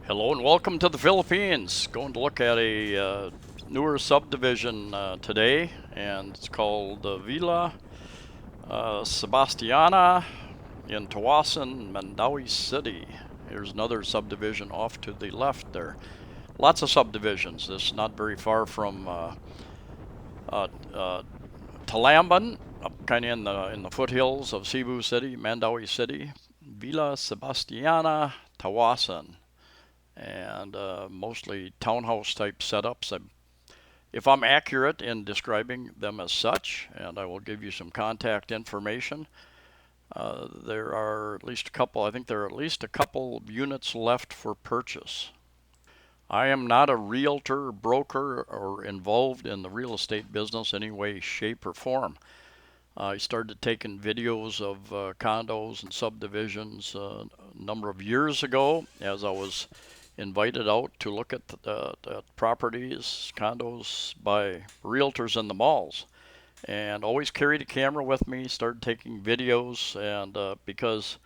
Hello and welcome to the Philippines. Going to look at a newer subdivision today, and it's called Villa Sebastiana in Tawasan, Mandaue City. Here's another subdivision off to the left there. Lots of subdivisions. This is not very far from uh, uh, Talamban, up kind of in the foothills of Cebu City, Mandaue City. Villa Sebastiana, Tawasan, and mostly townhouse type setups. If I'm accurate in describing them as such, and I will give you some contact information, there are at least a couple, I think there are at least a couple units left for purchase. I am not a realtor, broker, or involved in the real estate business any way, shape, or form. I started taking videos of condos and subdivisions a number of years ago as I was invited out to look at properties, condos by realtors in the malls, and always carried a camera with me. Started taking videos, and because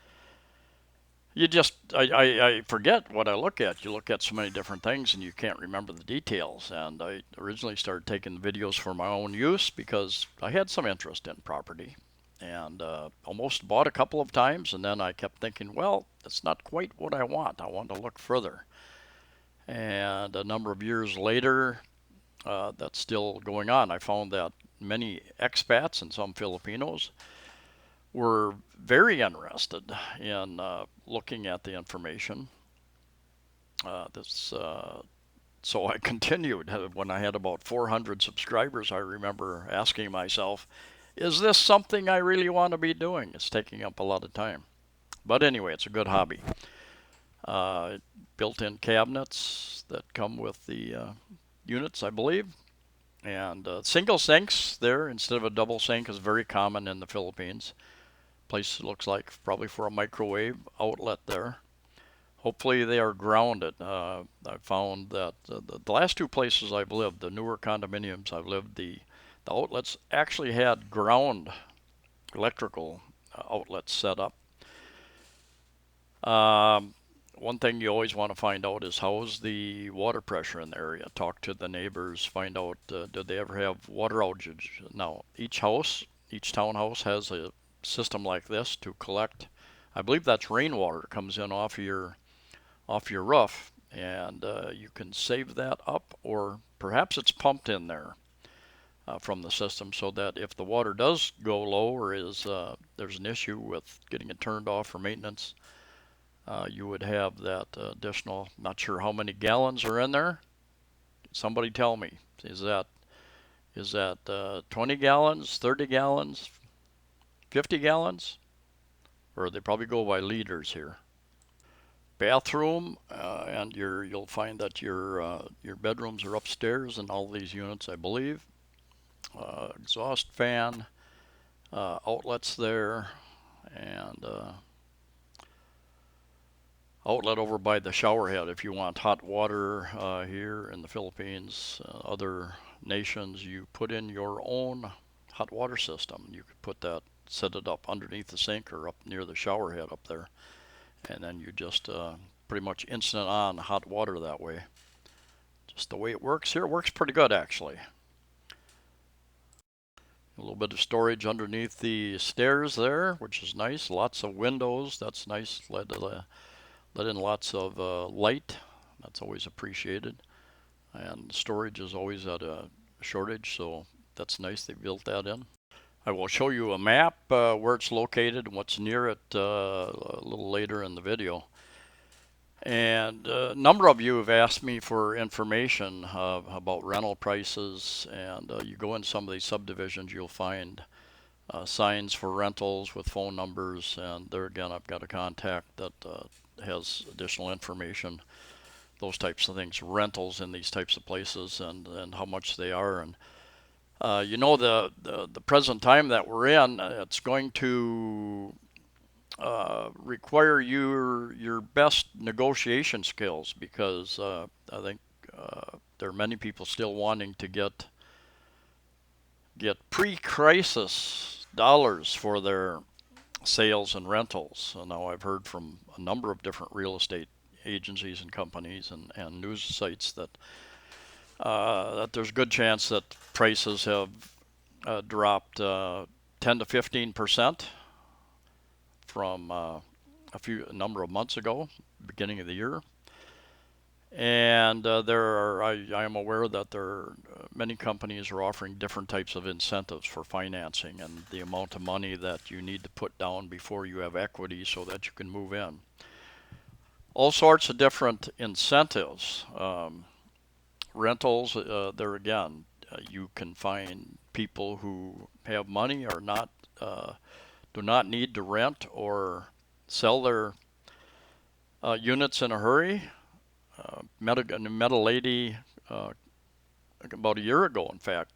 I forget what I look at. You look at so many different things, and you can't remember the details. And I originally started taking videos for my own use because I had some interest in property, and almost bought a couple of times. And then I kept thinking, well, that's not quite what I want. I want to look further. And a number of years later, that's still going on. I found that many expats and some Filipinos were very interested in looking at the information. This So I continued. When I had about 400 subscribers, I remember asking myself, is this something I really want to be doing? It's taking up a lot of time. But anyway, it's a good hobby. Uh, Built-in cabinets that come with the units, I believe. And single sinks there instead of a double sink is very common in the Philippines. Place looks like probably for a microwave outlet there. Hopefully they are grounded. I found that the last two places I've lived, the newer condominiums I've lived, the outlets actually had ground electrical outlets set up. Um, One thing you always want to find out is how's the water pressure in the area. Talk to the neighbors, find out did they ever have water outages. Now, each townhouse has a system like this to collect. I believe that's rainwater comes in off your roof, and you can save that up, or perhaps it's pumped in there from the system, so that if the water does go low or there's an issue with getting it turned off for maintenance, you would have that additional. Not sure how many gallons are in there. Somebody tell me. Is that 20 gallons, 30 gallons, 50 gallons, or they probably go by liters here. Bathroom, and you'll find that your bedrooms are upstairs in all these units, I believe. Exhaust fan, outlets there, and outlet over by the shower head if you want hot water. Here in the Philippines, other nations, you put in your own hot water system. You could set it up underneath the sink or up near the shower head up there, and then you just pretty much instant on hot water that way. Just the way it works here. It works pretty good, actually. A little bit of storage underneath the stairs there, which is nice. Lots of windows. That's nice. Let in lots of light. That's always appreciated. And storage is always at a shortage, so that's nice. They built that in. I will show you a map where it's located and what's near it a little later in the video. And a number of you have asked me for information about rental prices, and you go in some of these subdivisions, you'll find signs for rentals with phone numbers, and there again, I've got a contact that has additional information, those types of things, rentals in these types of places, and how much they are. And the present time that we're in, it's going to require your best negotiation skills, because I think there are many people still wanting to get pre-crisis dollars for their sales and rentals. So now I've heard from a number of different real estate agencies and companies and news sites that there's a good chance that prices have dropped 10 to 15% from a number of months ago, beginning of the year. And I am aware that many companies are offering different types of incentives for financing and the amount of money that you need to put down before you have equity so that you can move in. All sorts of different incentives. Rentals, there again, you can find people who have money or not, do not need to rent or sell their units in a hurry. Met a lady about a year ago, in fact.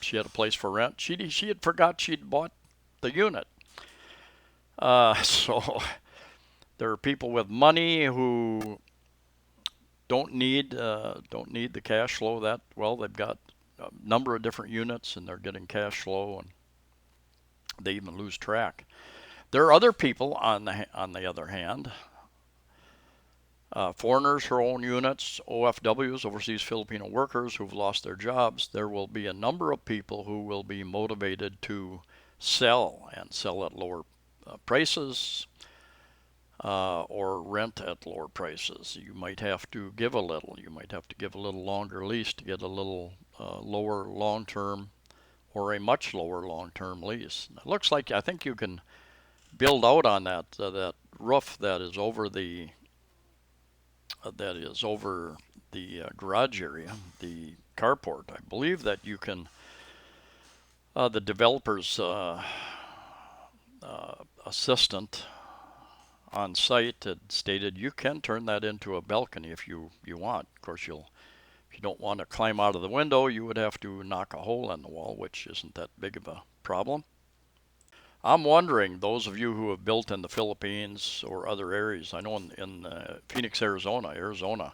She had a place for rent. She had forgot she'd bought the unit. So there are people with money who don't need the cash flow that well. They've got a number of different units and they're getting cash flow, and they even lose track. There are other people on the other hand, foreigners who own units, OFWs, overseas Filipino workers who've lost their jobs. There will be a number of people who will be motivated to sell and sell at lower prices, or rent at lower prices. You might have to give a little. You might have to give a little longer lease to get a little lower long-term or a much lower long-term lease. It looks like I think you can build out on that roof that is over the garage area, the carport. I believe that you can. The developer's assistant on site had stated you can turn that into a balcony if you want. Of course, if you don't want to climb out of the window, you would have to knock a hole in the wall, which isn't that big of a problem. I'm wondering, those of you who have built in the Philippines or other areas, I know in Phoenix, Arizona,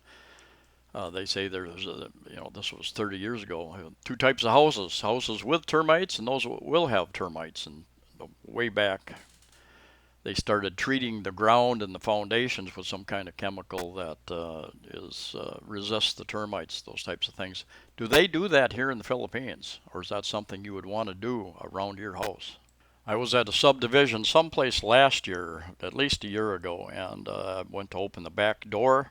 they say there's, this was 30 years ago, two types of houses with termites and those will have termites. And way back, they started treating the ground and the foundations with some kind of chemical that resists the termites, those types of things. Do they do that here in the Philippines, or is that something you would want to do around your house? I was at a subdivision someplace last year, at least a year ago, and went to open the back door,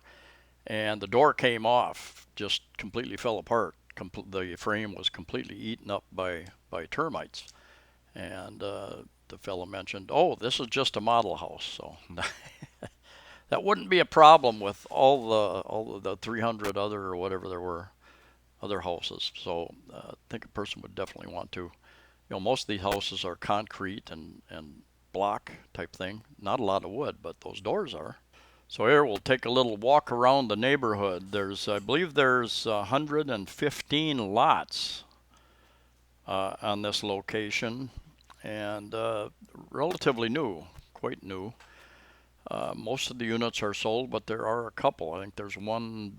and the door came off, just completely fell apart. The frame was completely eaten up by termites, and the fellow mentioned, "Oh, this is just a model house," so that wouldn't be a problem with all the 300 other or whatever there were other houses. So I think a person would definitely want to. Most of these houses are concrete and block type thing. Not a lot of wood, but those doors are. So here we'll take a little walk around the neighborhood. I believe there's 115 lots on this location, and relatively new, quite new. Most of the units are sold, but there are a couple. I think there's one,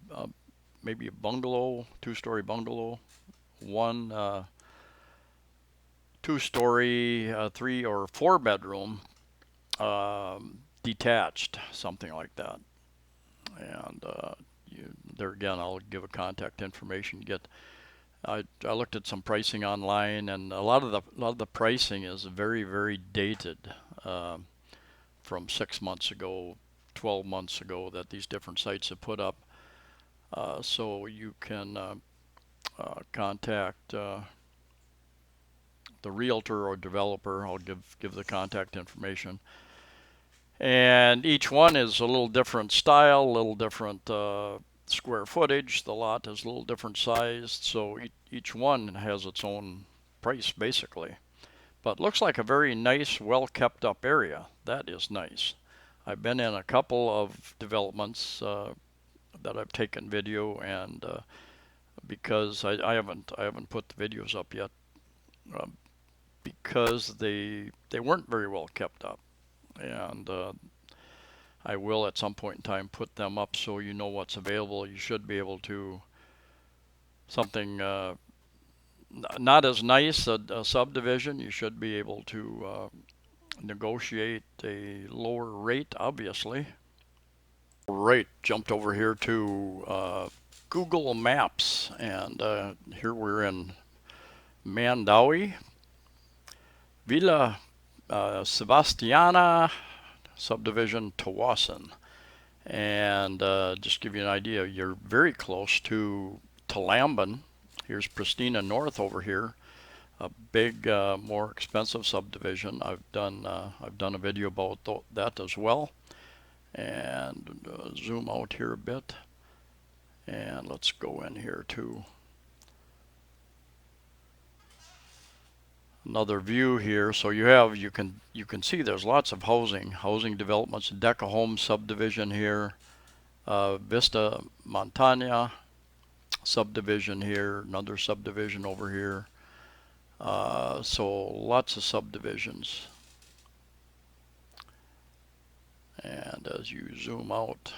maybe a bungalow, two-story bungalow, one two-story, 3 or 4 bedroom, detached, something like that. And there again, I'll give a contact information. I looked at some pricing online, and a lot of the pricing is very, very dated, from 6 months ago, 12 months ago, that these different sites have put up. So you can contact the realtor or developer. I'll give the contact information. And each one is a little different style, a little different square footage. The lot is a little different sized, so each one has its own price basically. But looks like a very nice, well kept up area. That is nice. I've been in a couple of developments that I've taken video, and because I haven't put the videos up yet, because they weren't very well kept up, and I will at some point in time put them up so you know what's available. You should be able to something not as nice a subdivision. You should be able to negotiate a lower rate, obviously. Right, jumped over here to Google Maps, and here we're in Mandaue, Villa Sebastiana, subdivision Tawasan. And just give you an idea, you're very close to Talamban. Here's Pristina North over here, a big, more expensive subdivision. I've done a video about that as well. And zoom out here a bit, and let's go in here to another view here. So you can see there's lots of housing developments. Deca Home subdivision here, Vista Montana subdivision here, another subdivision over here. So lots of subdivisions. And as you zoom out,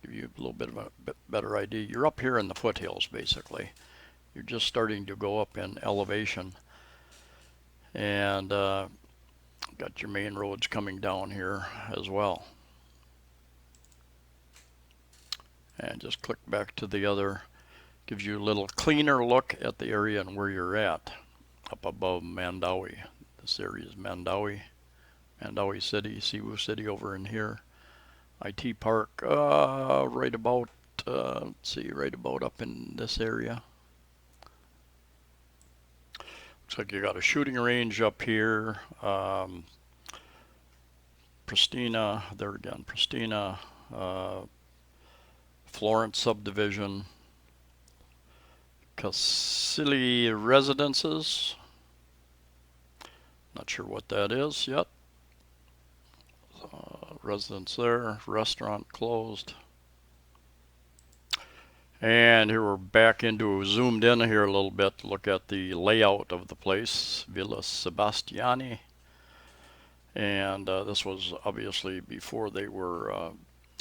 give you a little bit of a better idea. You're up here in the foothills, basically. You're just starting to go up in elevation. And got your main roads coming down here as well. And just click back to the other. Gives you a little cleaner look at the area and where you're at. Up above Mandaue. This area is Mandaue City, Cebu City over in here. IT Park, right about, let's see, right about up in this area. Looks like you got a shooting range up here. Pristina, there again, Pristina, Florence subdivision, Casili Residences. Not sure what that is yet. Residence there, restaurant closed. And here we're back into, zoomed in here a little bit to look at the layout of the place, Villa Sebastiani. And this was obviously before they were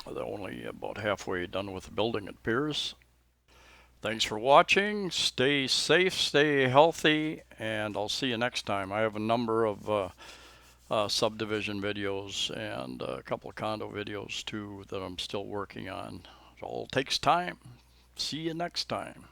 only about halfway done with the building, it appears. Thanks for watching. Stay safe, stay healthy, and I'll see you next time. I have a number of subdivision videos and a couple of condo videos too that I'm still working on. It all takes time. See you next time.